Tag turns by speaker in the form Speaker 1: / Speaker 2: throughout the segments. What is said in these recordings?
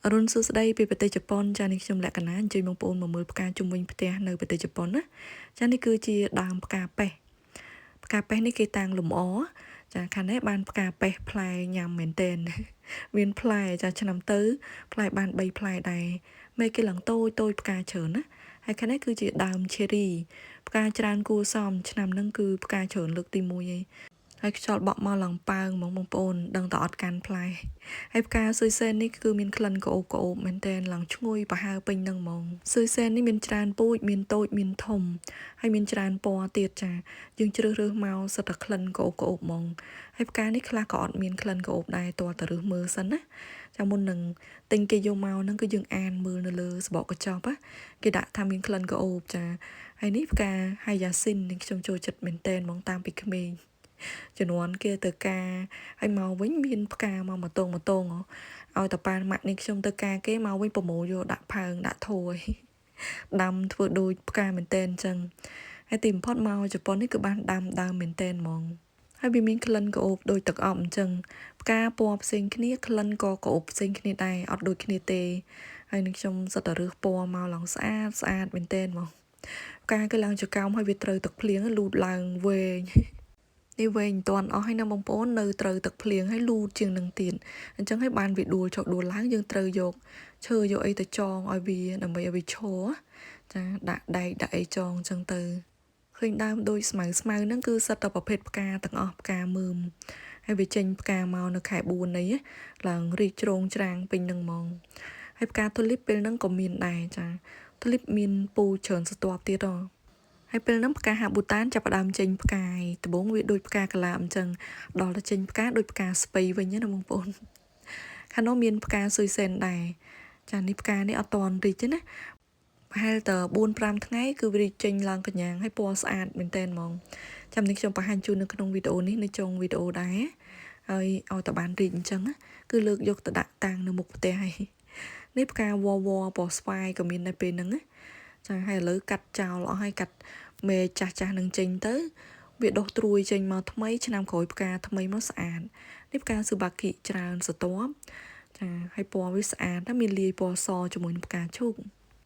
Speaker 1: រុនសួស្ដីពីប្រទេសជប៉ុនចានេះខ្ញុំលក្ខណៈអញ្ជើញបងប្អូនមកមើលផ្កាជុំវិញផ្ទះនៅប្រទេសជប៉ុនណាចានេះគឺជាដើមផ្កាប៉េះនេះគេតាំងលម្អចាខាងនេះបានផ្កាប៉េះផ្លែញ៉ាំមែនទែនមានផ្លែចាឆ្នាំទៅផ្លែបាន3ផ្លែដែរមេគេឡើងតូចផ្កាច្រើនណាហើយខាងនេះគឺជាដើម cherry ផ្កាច្រើនគួរសមឆ្នាំហ្នឹងគឺផ្កាច្រើនលើកទី1ឯងហើយខ្យល់បក់មកឡើងប៉ើងហ្មងបងប្អូនដឹងតែអត់កាន់ផ្លែហើយផ្កាស៊ុយសែននេះគឺមានក្លិនក្អូបមែនតើឡើងឈ្ងុយប្រហើរពេញនឹងហ្មងស៊ុយសែននេះមានច្រើនពូជមានតូចមានធំហើយមានច្រើនពណ៌ទៀតចាយើងជ្រើសរើសមកសិតតែក្លិនក្អូបហ្មងហើយផ្កានេះខ្លះក៏អត់មានក្លិនក្អូបដែរតើតើរើសមើលសិនណាចាំមុននឹងទិញគេយកមកហ្នឹងគឺយើងអានមើលនៅលើសបកកញ្ចប់គេដាក់ថាមានក្លិនក្អូបចាហើយនេះផ្កាហាយ៉ាស៊ីននេះខ្ញុំចូលចិត្តមែនតើហ្មងតាមពីក្មេងជំនាន់គេទៅការហើយមកវិញមានផ្កាមកម៉ូតូឲ្យតប៉ាម៉ាក់នេះខ្ញុំទៅការគេមកវិញប្រមូលយកដាក់ផើងដាក់ធូរឲ្យដាំធ្វើដូចផ្កាមែនតែនអញ្ចឹងហើយទីបំផុតមកជប៉ុននេះគឺបានដាំដើមមែនតែនហ្មងហើយវាមានក្លិនក្អូបដូចទឹកអប់អញ្ចឹងផ្កាពណ៌ផ្សេងគ្នាក្លិនក៏ក្អូបផ្សេងគ្នាដែរអត់ដូចគ្នាទេហើយនឹងខ្ញុំសិតតែរើសពណ៌មកឡើងស្អាតមែនតែនហ្មងផ្កាគឺឡើងចកោមហើយវាត្រូវទឹកភ្លៀងលូតឡើងវែងនេះវែងមិនទាន់អស់ហើយណាបងប្អូននៅត្រូវទឹកភ្លៀងហើយលូតជាងនឹងទៀតអញ្ចឹងហើយបានវាដួលចុះដួលឡើងយើងត្រូវយកឈើយកអីទៅចងឲ្យវាដើម្បីឲ្យវាឈរចាដាក់ដែកដាក់អីចងអញ្ចឹងទៅឃើញដើមដូចស្មៅហ្នឹងគឺសិតតែប្រភេទផ្កាទាំងអស់ផ្កាមើមហើយវាចេញផ្កាមកនៅខែ4នេះឡើងរីកជ្រងច្រាំងពេញនឹងហ្មងហើយផ្កាទូលីបពេលហ្នឹងក៏មានដែរចាទូលីបមានពូច្រើនស្រទាប់ទៀតហើយពេលហ្នឹងផ្កាហាប៊ូតានចាប់ផ្ដើមចេញផ្កាយដំបូងវាដូចផ្កាកលាបអញ្ចឹងដល់ទៅចេញផ្កាដូចផ្កាស្ពៃវិញណាបងប្អូនខាងនោះមានផ្កាស៊ុយសែនដែរចានេះផ្កានេះអត់តន់រីកទេណាប្រហែលតែ 4-5 ថ្ងៃគឺវារីកចេញឡើងកញ្ញាងហើយពណ៌ស្អាតមែនតើហ្មងចាំនេះខ្ញុំបង្ហាញជូននៅក្នុងវីដេអូនេះនៅចុងវីដេអូដែរហើយឲ្យតបានរីកអញ្ចឹងគឺលើកយកទៅដាក់តាំងនៅមុខផ្ទះហើយនេះផ្កាវពណ៌ស្វាយក៏មានដែរពេលហ្នឹងណាចាហើយឥឡូវកាត់ចោលអស់ហើយកាត់មេចាស់នឹងចេញទៅវាដុះត្រួយចេញមកថ្មីឆ្នាំក្រោយផ្កាថ្មីមកស្អាតនេះផ្កាស៊ូបាគីច្រើនស្រទាប់ចាហើយពណ៌វាស្អាតណាមានលាយពណ៌សជាមួយនឹងផ្កាឈូក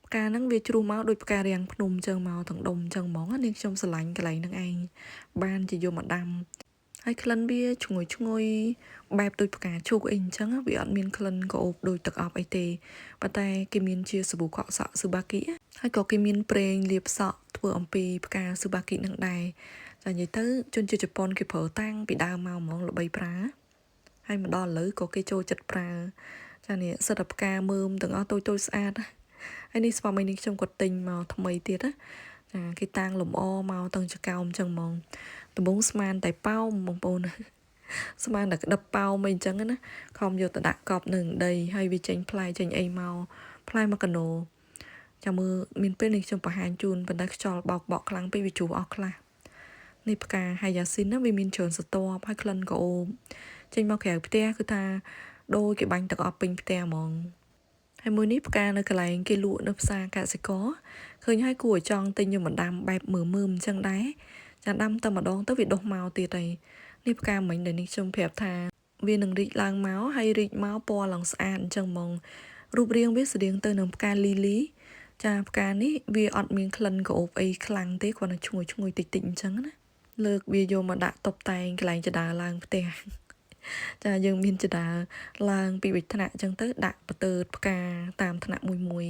Speaker 1: ផ្កាហ្នឹងវាជ្រុះមកដូចផ្ការាំងភ្នំអញ្ចឹងមកទាំងដុំអញ្ចឹងហ្មងនេះខ្ញុំស្រឡាញ់កន្លែងហ្នឹងឯងបានជាយកមកដាំហើយក្លិនវាឈ្ងុយបែបដូចផ្កាឈូកអីអញ្ចឹងវាអត់មានក្លិនក្អូបដូចទឹកអប់អីទេប៉ុន្តែគេមានជាសាប៊ូកក់សក់ស៊ូបាគីហើយក៏គេមានប្រេងលាបសក់ធ្វើអំពីផ្កាស៊ូបាគីនឹងដែរចានិយាយទៅជនជាតិជប៉ុនគេប្រើតាំងពីដើមមកហ្មងល្បីប្រើហើយមកដល់ឥឡូវក៏គេចូលចិត្តប្រើចានេះសិតតែផ្កាមើមទាំងអស់តូចស្អាតហើយនេះស្វាមីនេះខ្ញុំក៏ទិញមកថ្មីទៀតណាចាគេតាំងលម្អមកទាំងចកោមអញ្ចឹងហ្មងដំបូងស្មានតែប៉ោមបងប្អូនស្មានតែក្តឹបប៉ោមអីអញ្ចឹងណាខំយកទៅដាក់កប់នឹងដីហើយវាចេញផ្លែចេញអីមកផ្លែមកកណូចាំមើលមានពេលនេះខ្ញុំបង្ហាញជូនប៉ុន្តែខ្យល់បោកខ្លាំងពេកវាជ្រុះអស់ខ្លះនេះផ្កាហាយ៉ាស៊ីនណាវាមានច្រើនស្រទាប់ហើយក្លិនក៏អូបចេញមកក្រៅផ្ទះគឺថាដូចគេបាញ់ទឹកអប់ពេញផ្ទះហ្មងហើយមួយនេះផ្កានៅកន្លែងគេលក់នៅផ្សារកសិករឃើញហើយគួរឲ្យចង់ទិញយកមកដាំបែបមើមអញ្ចឹងដែរចាដាំតែម្ដងទៅវាដុះមកទៀតហើយនេះផ្កាមិញដែលនេះខ្ញុំប្រាប់ថាវានឹងរីកឡើងមកហើយរីកមកពណ៌ឡើងស្អាតអញ្ចឹងហ្មងរូបរាងវាស្តៀងទៅនឹងផ្កាលីលីចាផ្កានេះវាអត់មានក្លិនក្អូបអីខ្លាំងទេគ្រាន់តែឈ្ងុយតិចអញ្ចឹងណាលើកវាយកមកដាក់តុបតែងកន្លែងចដាឡើងផ្ទះចាយើងមានចដាឡើងពីវិថ្នាក់អញ្ចឹងទៅដាក់បទើផ្កាតាមថ្នាក់មួយ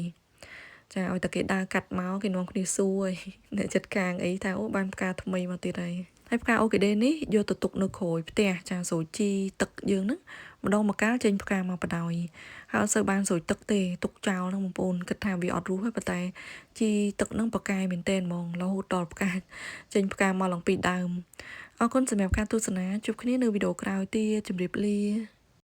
Speaker 1: ចាឲ្យតែគេដើរកាត់មកគេនាំគ្នាសួរអ្នកចិត្តកាងអីថាអូបានផ្កាថ្មីមកទៀតហើយផ្កាអូគីដេនេះយកទៅទុកនៅក្រោយផ្ទះចាស្រួយជីទឹកយើងហ្នឹងម្ដងម្កាលចេញផ្កាមកបដ ாய் ហើយអត់សូវបានស្រួយទឹកទេទុកចោលហ្នឹងបងប្អូនគិតថាវាអត់រស់ទេប៉ុន្តែជីទឹកហ្នឹងប្រកែមែនតែនហ្មងរហូតដល់ផ្កាចេញផ្កាមកឡើងពីដើមអរគុណសម្រាប់ការទស្សនាជួបគ្នានៅវីដេអូក្រោយទៀតជម្រាបលា